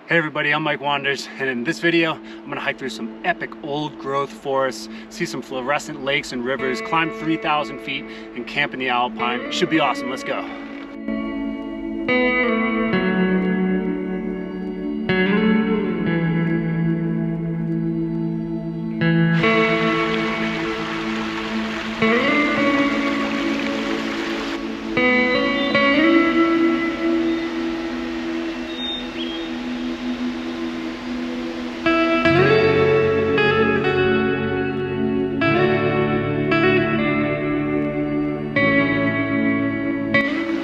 Hey everybody, I'm Mike Wanders, and in this video, I'm gonna hike through some epic old growth forests, see some fluorescent lakes and rivers, climb 3,000 feet, and camp in the alpine. It should be awesome, let's go.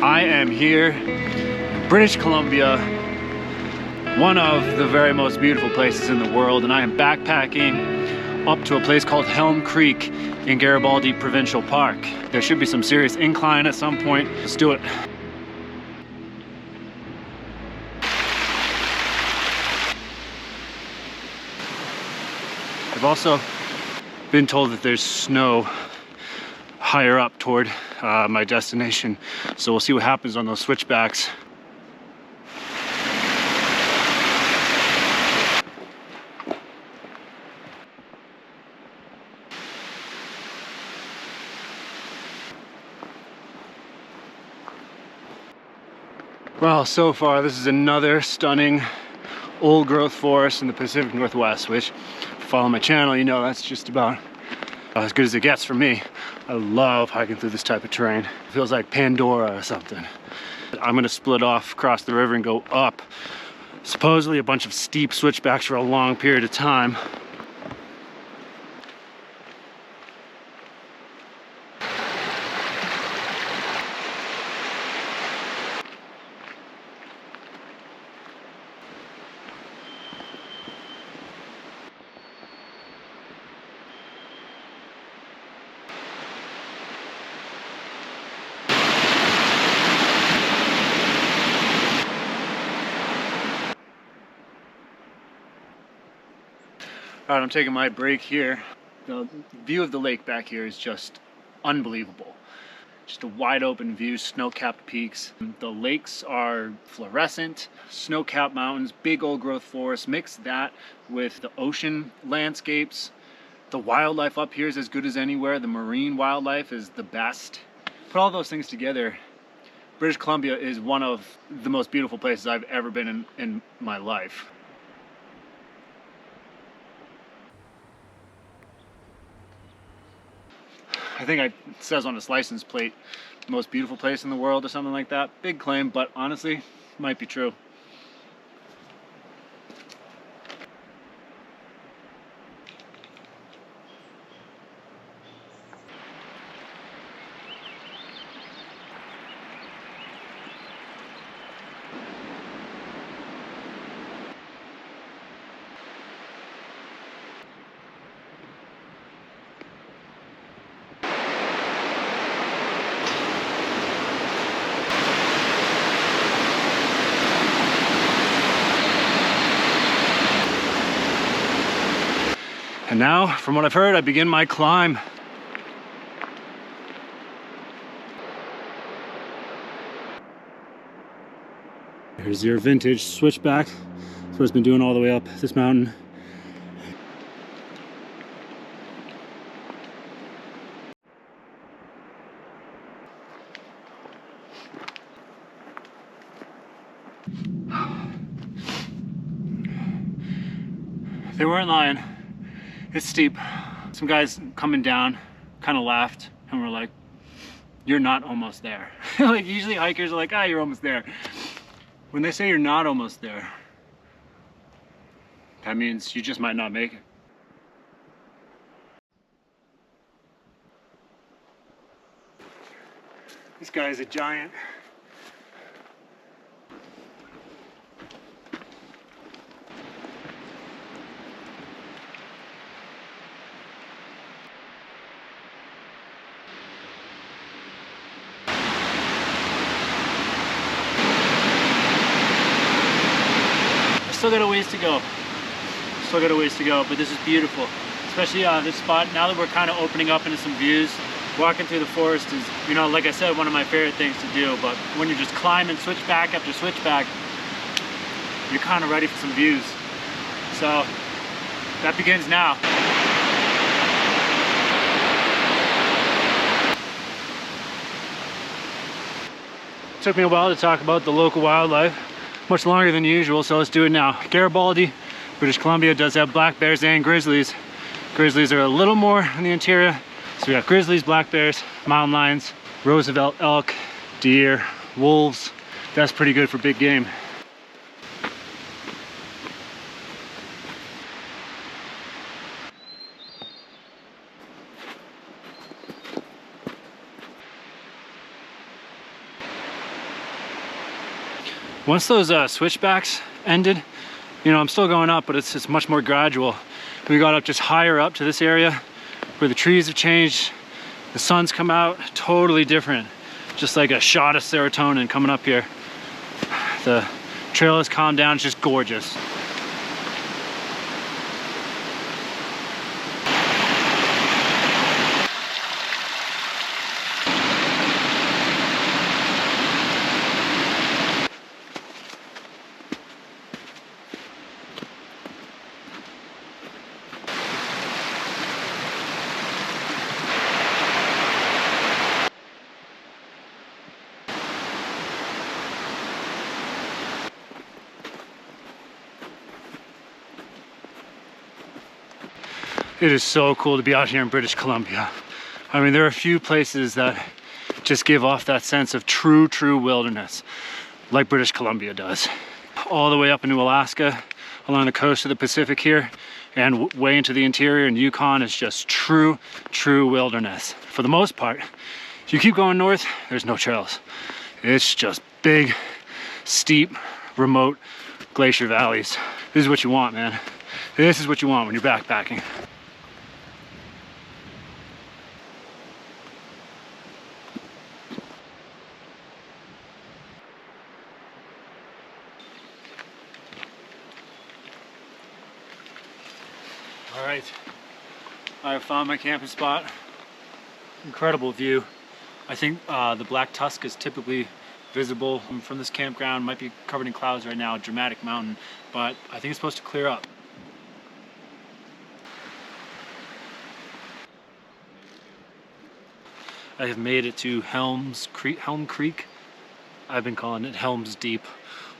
I am here in British Columbia, one of the very most beautiful places in the world, and I am backpacking up to a place called Helm Creek in Garibaldi Provincial Park. There should be some serious incline at some point. Let's do it. I've also been told that there's snow higher up toward my destination, so we'll see what happens on those switchbacks. Well, so far this is another stunning old growth forest in the Pacific Northwest, which, if you follow my channel, you know that's just about as good as it gets for me. I love hiking through this type of terrain. It feels like Pandora or something. I'm gonna split off across the river and go up supposedly a bunch of steep switchbacks for a long period of time. All right, I'm taking my break here. The view of the lake back here is just unbelievable. Just a wide open view, snow-capped peaks. The lakes are fluorescent, snow-capped mountains, big old growth forests. Mix that with the ocean landscapes. The wildlife up here is as good as anywhere. The marine wildlife is the best. Put all those things together, British Columbia is one of the most beautiful places I've ever been in my life. I think it says on its license plate, most beautiful place in the world or something like that. Big claim, but honestly, might be true. And now, from what I've heard, I begin my climb. Here's your vintage switchback. That's what it's been doing all the way up this mountain. They weren't lying. It's steep. Some guys coming down kind of laughed and were like, "You're not almost there." Like usually hikers are like, "Ah, you're almost there." When they say you're not almost there, that means you just might not make it. This guy is a giant. Still got a ways to go. But this is beautiful. Especially this spot, now that we're kind of opening up into some views. Walking through the forest is, you know, like I said, one of my favorite things to do, but when you're just climbing switchback after switchback, you're kind of ready for some views. So that begins now. Took me a while to talk about the local wildlife, much longer than usual, so let's do it now. Garibaldi, British Columbia does have black bears and grizzlies. Grizzlies are a little more in the interior. So we got grizzlies, black bears, mountain lions, Roosevelt elk, deer, wolves. That's pretty good for big game. Once those switchbacks ended, you know, I'm still going up, but it's much more gradual. We got up just higher up to this area where the trees have changed, the sun's come out, totally different. Just like a shot of serotonin coming up here. The trail has calmed down, it's just gorgeous. It is so cool to be out here in British Columbia. I mean, there are a few places that just give off that sense of true wilderness, like British Columbia does. All the way up into Alaska, along the coast of the Pacific here, and way into the interior and Yukon is just true wilderness. For the most part, if you keep going north, there's no trails. It's just big, steep, remote glacier valleys. This is what you want, man. This is what you want when you're backpacking. All right, I have found my camping spot. Incredible view. I think the Black Tusk is typically visible from this campground. Might be covered in clouds right now, dramatic mountain, but I think it's supposed to clear up. I have made it to Helm Creek. I've been calling it Helm's Deep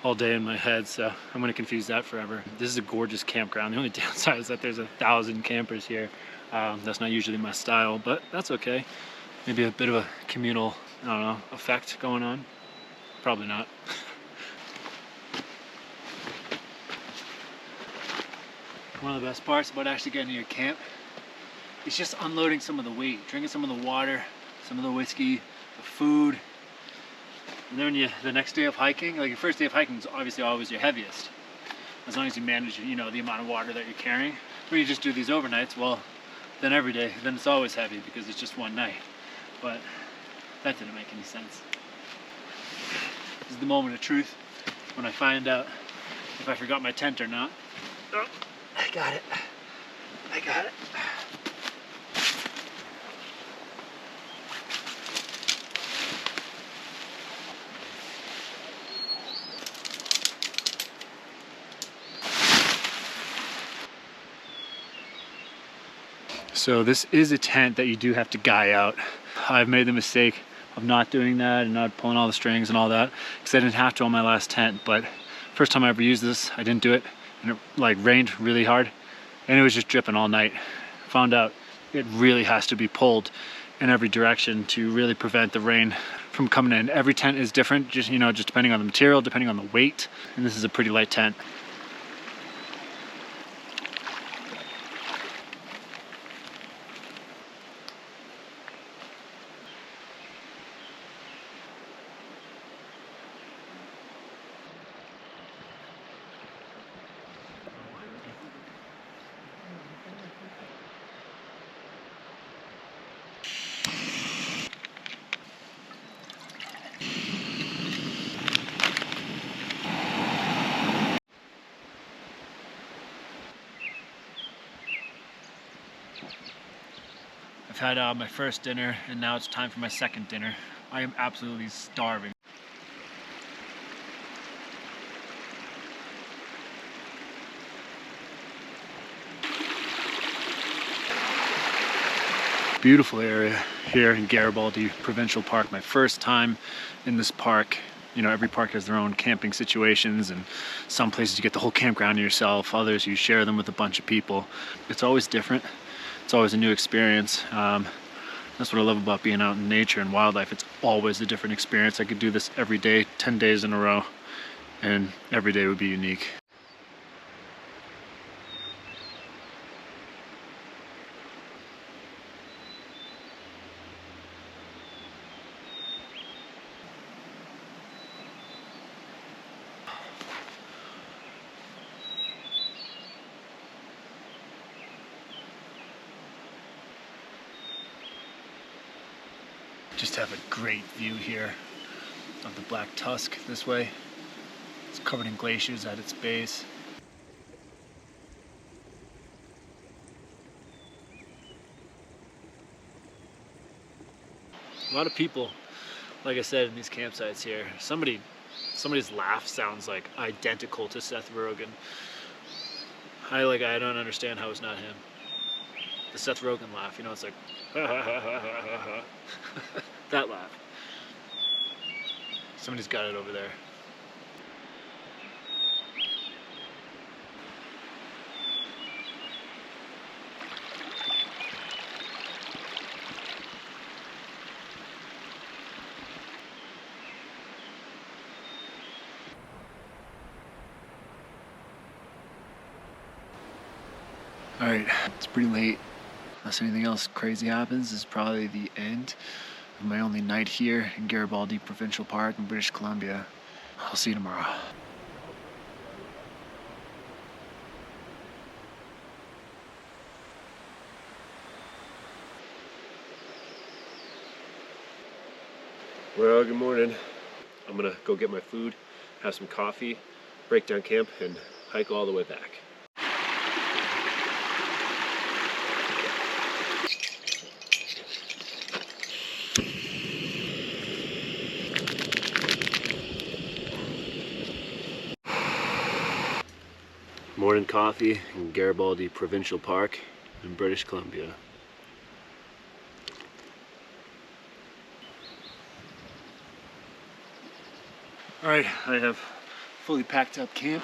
all day in my head, so I'm gonna confuse that forever. This is a gorgeous campground. The only downside is that there's 1,000 campers here. That's not usually my style, but that's okay. Maybe a bit of a communal, I don't know, effect going on. Probably not. One of the best parts about actually getting to your camp is just unloading some of the weight, drinking some of the water, some of the whiskey, the food. And then when the next day of hiking, like your first day of hiking is obviously always your heaviest. As long as you manage, you know, the amount of water that you're carrying. When you just do these overnights, well, then every day, then it's always heavy because it's just one night. But that didn't make any sense. This is the moment of truth when I find out if I forgot my tent or not. Oh, I got it. I got it. So this is a tent that you do have to guy out. I've made the mistake of not doing that and not pulling all the strings and all that because I didn't have to on my last tent, but first time I ever used this, I didn't do it, and it like rained really hard and it was just dripping all night. Found out it really has to be pulled in every direction to really prevent the rain from coming in. Every tent is different, just, you know, just depending on the material, depending on the weight, and this is a pretty light tent. I've had my first dinner and now it's time for my second dinner. I am absolutely starving. Beautiful area here in Garibaldi Provincial Park. My first time in this park. You know, every park has their own camping situations, and some places you get the whole campground to yourself, others you share them with a bunch of people. It's always different. It's always a new experience. That's what I love about being out in nature and wildlife. It's always a different experience. I could do this every day, 10 days in a row, and every day would be unique. Just have a great view here of the Black Tusk this way. It's covered in glaciers at its base. A lot of people, like I said, in these campsites here, somebody's laugh sounds like identical to Seth Rogen. I don't understand how it's not him. The Seth Rogen laugh, you know, it's like that laugh. Somebody's got it over there. All right, it's pretty late. Unless anything else crazy happens, this is probably the end of my only night here in Garibaldi Provincial Park in British Columbia. I'll see you tomorrow. Well, good morning. I'm gonna go get my food, have some coffee, break down camp, and hike all the way back. Morning coffee in Garibaldi Provincial Park in British Columbia. All right, I have fully packed up camp.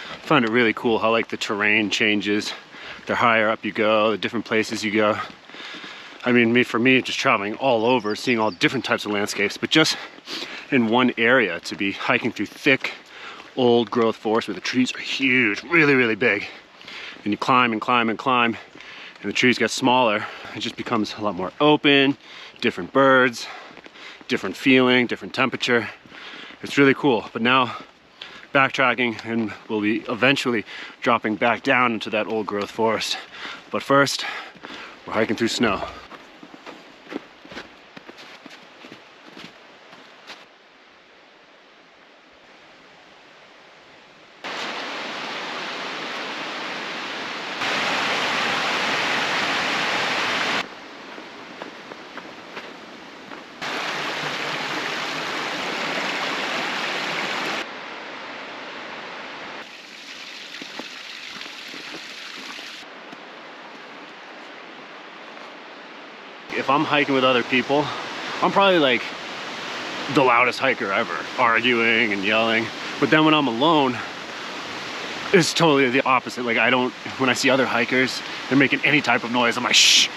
I found it really cool how like the terrain changes. The higher up you go, the different places you go. I mean, for me, just traveling all over, seeing all different types of landscapes, but just in one area to be hiking through thick, old growth forest where the trees are huge, really, really big. And you climb and climb and climb, and the trees get smaller. It just becomes a lot more open, different birds, different feeling, different temperature. It's really cool. But now, backtracking, and we'll be eventually dropping back down into that old growth forest. But first, we're hiking through snow. If I'm hiking with other people, I'm probably like the loudest hiker ever, arguing and yelling. But then when I'm alone, it's totally the opposite. Like when I see other hikers, they're making any type of noise, I'm like, shh.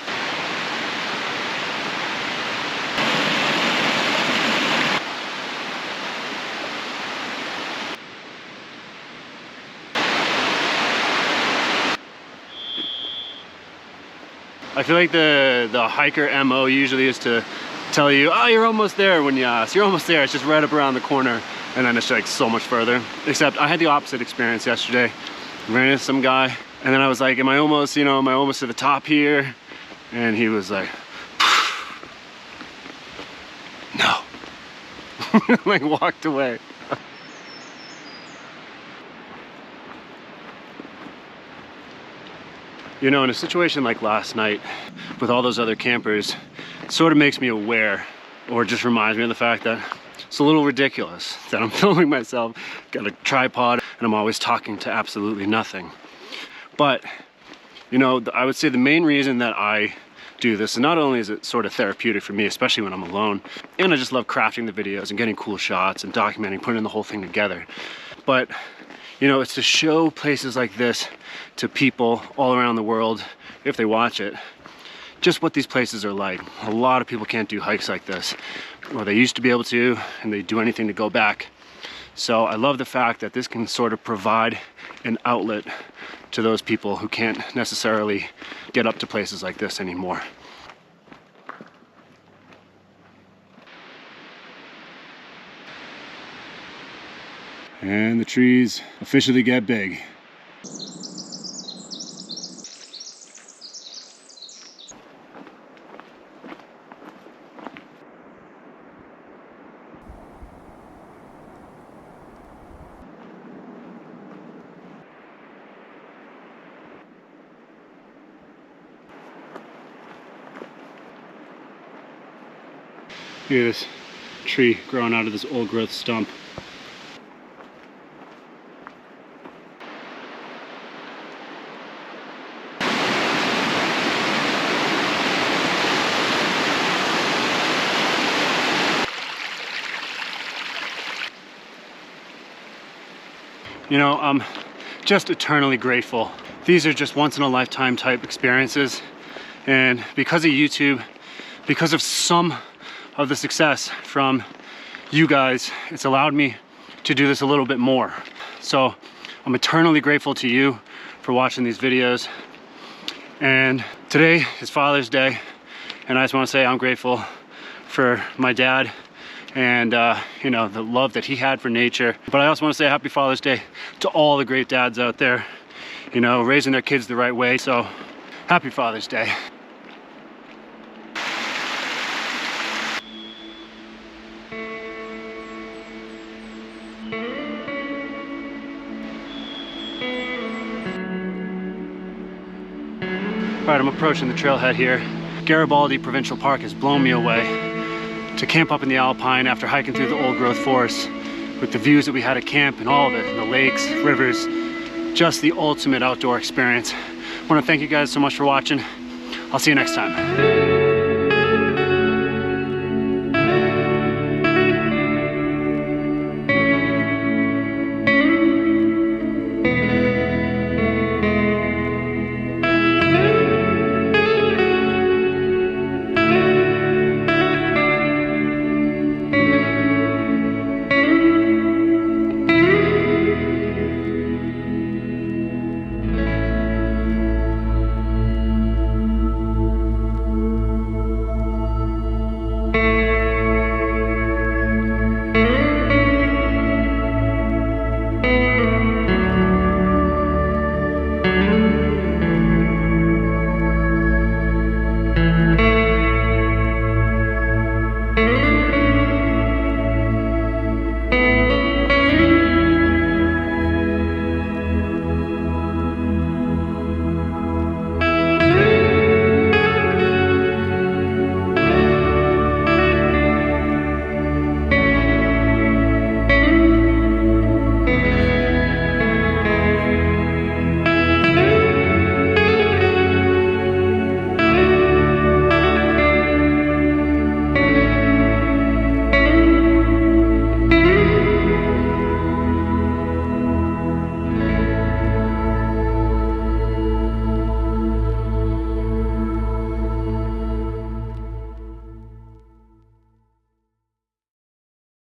I feel like the hiker MO usually is to tell you, oh, you're almost there when you ask. You're almost there, it's just right up around the corner. And then it's like so much further. Except I had the opposite experience yesterday. I ran into some guy, and then I was like, am I almost to the top here? And he was like, no. Like walked away. You know, in a situation like last night with all those other campers, it sort of makes me aware, or just reminds me of the fact that it's a little ridiculous that I'm filming myself, got a tripod, and I'm always talking to absolutely nothing. But, you know, I would say the main reason that I do this, and not only is it sort of therapeutic for me, especially when I'm alone, and I just love crafting the videos and getting cool shots and documenting, putting the whole thing together, but you know, it's to show places like this to people all around the world, if they watch it, just what these places are like. A lot of people can't do hikes like this, or they used to be able to, and they do anything to go back. So I love the fact that this can sort of provide an outlet to those people who can't necessarily get up to places like this anymore. And the trees officially get big. Look at this tree growing out of this old growth stump. You know, I'm just eternally grateful. These are just once in a lifetime type experiences. And because of YouTube, because of some of the success from you guys, it's allowed me to do this a little bit more. So I'm eternally grateful to you for watching these videos. And today is Father's Day. And I just want to say I'm grateful for my dad and you know, the love that he had for nature. But I also want to say happy Father's Day to all the great dads out there, you know, raising their kids the right way. So happy Father's Day. All right, I'm approaching the trailhead here. Garibaldi Provincial Park has blown me away. To camp up in the alpine after hiking through the old growth forest with the views that we had at camp and all of it, and the lakes, rivers, just the ultimate outdoor experience. I want to thank you guys so much for watching. I'll see you next time.